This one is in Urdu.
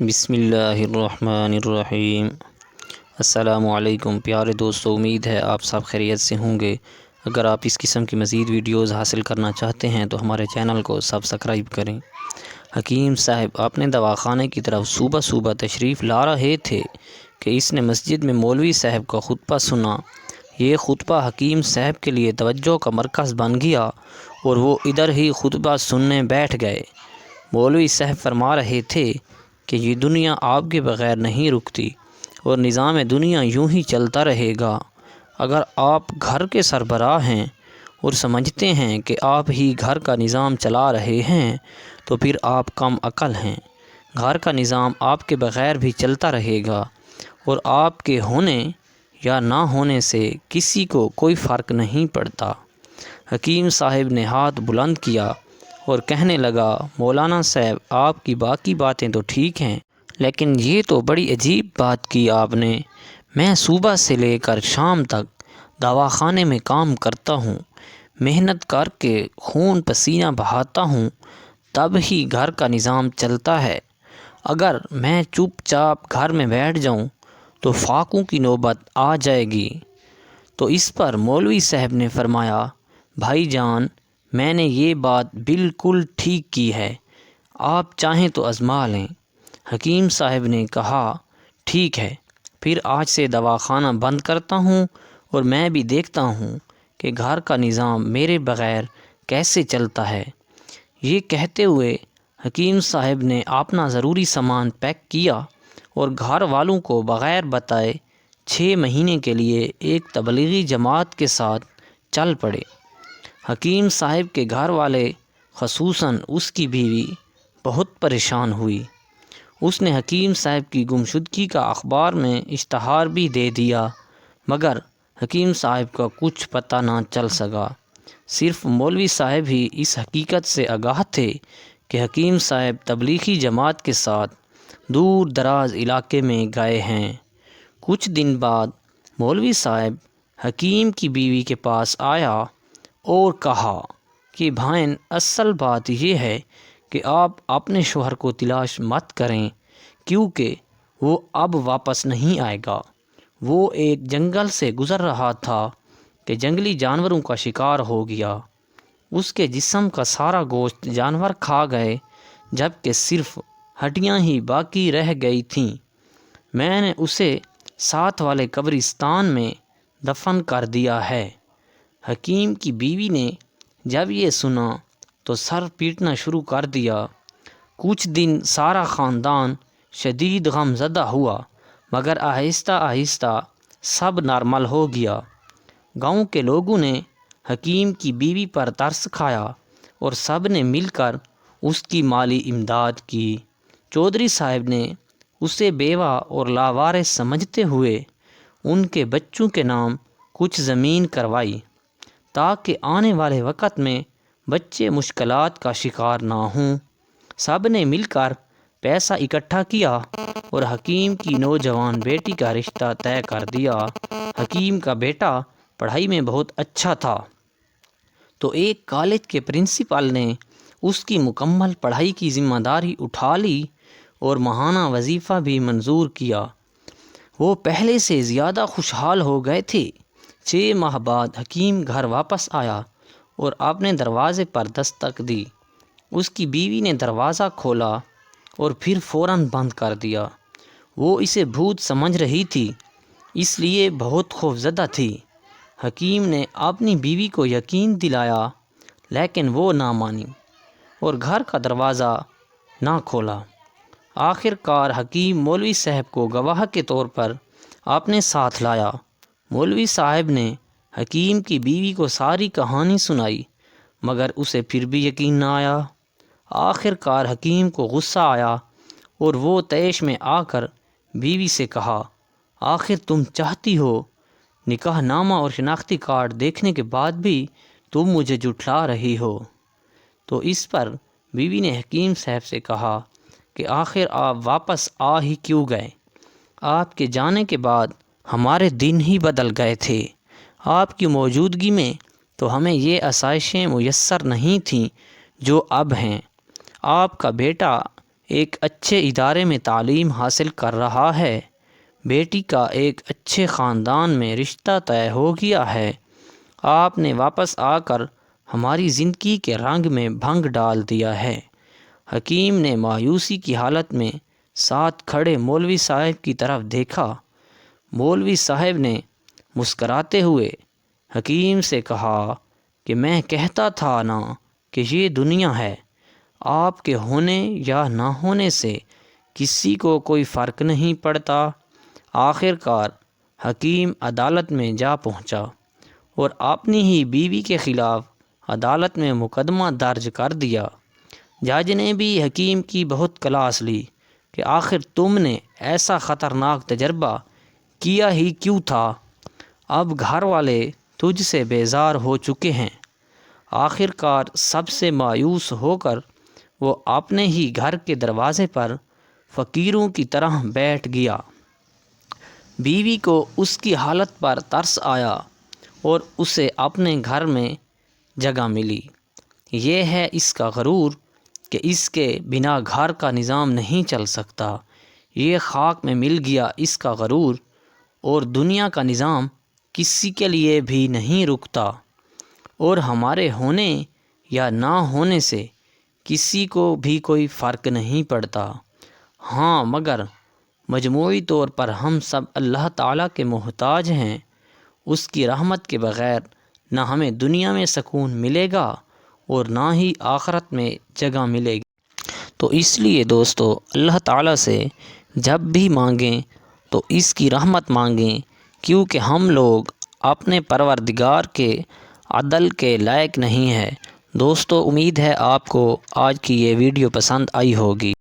بسم اللہ الرحمن الرحیم۔ السلام علیکم پیارے دوستو، امید ہے آپ سب خیریت سے ہوں گے۔ اگر آپ اس قسم کی مزید ویڈیوز حاصل کرنا چاہتے ہیں تو ہمارے چینل کو سبسکرائب کریں۔ حکیم صاحب اپنے دواخانے کی طرف صبح صبح تشریف لا رہے تھے کہ اس نے مسجد میں مولوی صاحب کا خطبہ سنا۔ یہ خطبہ حکیم صاحب کے لیے توجہ کا مرکز بن گیا اور وہ ادھر ہی خطبہ سننے بیٹھ گئے۔ مولوی صاحب فرما رہے تھے کہ یہ دنیا آپ کے بغیر نہیں رکتی اور نظام دنیا یوں ہی چلتا رہے گا۔ اگر آپ گھر کے سربراہ ہیں اور سمجھتے ہیں کہ آپ ہی گھر کا نظام چلا رہے ہیں تو پھر آپ کم عقل ہیں۔ گھر کا نظام آپ کے بغیر بھی چلتا رہے گا اور آپ کے ہونے یا نہ ہونے سے کسی کو کوئی فرق نہیں پڑتا۔ حکیم صاحب نے ہاتھ بلند کیا اور کہنے لگا، مولانا صاحب آپ کی باقی باتیں تو ٹھیک ہیں، لیکن یہ تو بڑی عجیب بات کی آپ نے۔ میں صبح سے لے کر شام تک دواخانے میں کام کرتا ہوں، محنت کر کے خون پسینہ بہاتا ہوں، تب ہی گھر کا نظام چلتا ہے۔ اگر میں چپ چاپ گھر میں بیٹھ جاؤں تو فاقوں کی نوبت آ جائے گی۔ تو اس پر مولوی صاحب نے فرمایا، بھائی جان میں نے یہ بات بالکل ٹھیک کی ہے، آپ چاہیں تو آزما لیں۔ حکیم صاحب نے کہا، ٹھیک ہے، پھر آج سے دواخانہ بند کرتا ہوں اور میں بھی دیکھتا ہوں کہ گھر کا نظام میرے بغیر کیسے چلتا ہے۔ یہ کہتے ہوئے حکیم صاحب نے اپنا ضروری سامان پیک کیا اور گھر والوں کو بغیر بتائے 6 مہینے کے لیے ایک تبلیغی جماعت کے ساتھ چل پڑے۔ حکیم صاحب کے گھر والے خصوصاً اس کی بیوی بہت پریشان ہوئی۔ اس نے حکیم صاحب کی گمشدگی کا اخبار میں اشتہار بھی دے دیا، مگر حکیم صاحب کا کچھ پتہ نہ چل سکا۔ صرف مولوی صاحب ہی اس حقیقت سے آگاہ تھے کہ حکیم صاحب تبلیغی جماعت کے ساتھ دور دراز علاقے میں گئے ہیں۔ کچھ دن بعد مولوی صاحب حکیم کی بیوی کے پاس آیا اور کہا کہ بھائن، اصل بات یہ ہے کہ آپ اپنے شوہر کو تلاش مت کریں، کیونکہ وہ اب واپس نہیں آئے گا۔ وہ ایک جنگل سے گزر رہا تھا کہ جنگلی جانوروں کا شکار ہو گیا۔ اس کے جسم کا سارا گوشت جانور کھا گئے، جبکہ صرف ہڈیاں ہی باقی رہ گئی تھیں۔ میں نے اسے ساتھ والے قبرستان میں دفن کر دیا ہے۔ حکیم کی بیوی نے جب یہ سنا تو سر پیٹنا شروع کر دیا۔ کچھ دن سارا خاندان شدید غم زدہ ہوا، مگر آہستہ آہستہ سب نارمل ہو گیا۔ گاؤں کے لوگوں نے حکیم کی بیوی پر ترس کھایا اور سب نے مل کر اس کی مالی امداد کی۔ چودھری صاحب نے اسے بیوہ اور لاوارث سمجھتے ہوئے ان کے بچوں کے نام کچھ زمین کروائی، تاکہ آنے والے وقت میں بچے مشکلات کا شکار نہ ہوں۔ سب نے مل کر پیسہ اکٹھا کیا اور حکیم کی نوجوان بیٹی کا رشتہ طے کر دیا۔ حکیم کا بیٹا پڑھائی میں بہت اچھا تھا، تو ایک کالج کے پرنسپل نے اس کی مکمل پڑھائی کی ذمہ داری اٹھا لی اور ماہانہ وظیفہ بھی منظور کیا۔ وہ پہلے سے زیادہ خوشحال ہو گئے تھے۔ 6 ماہ بعد حکیم گھر واپس آیا اور اپنے دروازے پر دستک دی۔ اس کی بیوی نے دروازہ کھولا اور پھر فوراً بند کر دیا۔ وہ اسے بھوت سمجھ رہی تھی، اس لیے بہت خوفزدہ تھی۔ حکیم نے اپنی بیوی کو یقین دلایا، لیکن وہ نہ مانی اور گھر کا دروازہ نہ کھولا۔ آخر کار حکیم مولوی صاحب کو گواہ کے طور پر اپنے ساتھ لایا۔ مولوی صاحب نے حکیم کی بیوی کو ساری کہانی سنائی، مگر اسے پھر بھی یقین نہ آیا۔ آخر کار حکیم کو غصہ آیا اور وہ طیش میں آ کر بیوی سے کہا، آخر تم چاہتی ہو، نکاح نامہ اور شناختی کارڈ دیکھنے کے بعد بھی تم مجھے جھٹلا رہی ہو۔ تو اس پر بیوی نے حکیم صاحب سے کہا کہ آخر آپ واپس آ ہی کیوں گئے؟ آپ کے جانے کے بعد ہمارے دن ہی بدل گئے تھے۔ آپ کی موجودگی میں تو ہمیں یہ آسائشیں میسر نہیں تھیں جو اب ہیں۔ آپ کا بیٹا ایک اچھے ادارے میں تعلیم حاصل کر رہا ہے، بیٹی کا ایک اچھے خاندان میں رشتہ طے ہو گیا ہے، آپ نے واپس آ کر ہماری زندگی کے رنگ میں بھنگ ڈال دیا ہے۔ حکیم نے مایوسی کی حالت میں ساتھ کھڑے مولوی صاحب کی طرف دیکھا۔ مولوی صاحب نے مسکراتے ہوئے حکیم سے کہا کہ میں کہتا تھا نا کہ یہ دنیا ہے، آپ کے ہونے یا نہ ہونے سے کسی کو کوئی فرق نہیں پڑتا۔ آخر کار حکیم عدالت میں جا پہنچا اور اپنی ہی بیوی کے خلاف عدالت میں مقدمہ درج کر دیا۔ جج نے بھی حکیم کی بہت کلاس لی کہ آخر تم نے ایسا خطرناک تجربہ کیا ہی کیوں تھا؟ اب گھر والے تجھ سے بیزار ہو چکے ہیں۔ آخر کار سب سے مایوس ہو کر وہ اپنے ہی گھر کے دروازے پر فقیروں کی طرح بیٹھ گیا۔ بیوی کو اس کی حالت پر ترس آیا اور اسے اپنے گھر میں جگہ ملی۔ یہ ہے اس کا غرور کہ اس کے بنا گھر کا نظام نہیں چل سکتا۔ یہ خاک میں مل گیا اس کا غرور، اور دنیا کا نظام کسی کے لیے بھی نہیں رکتا، اور ہمارے ہونے یا نہ ہونے سے کسی کو بھی کوئی فرق نہیں پڑتا۔ ہاں، مگر مجموعی طور پر ہم سب اللہ تعالیٰ کے محتاج ہیں۔ اس کی رحمت کے بغیر نہ ہمیں دنیا میں سکون ملے گا اور نہ ہی آخرت میں جگہ ملے گی۔ تو اس لیے دوستو، اللہ تعالیٰ سے جب بھی مانگیں تو اس کی رحمت مانگیں، کیونکہ ہم لوگ اپنے پروردگار کے عدل کے لائق نہیں ہیں۔ دوستو، امید ہے آپ کو آج کی یہ ویڈیو پسند آئی ہوگی۔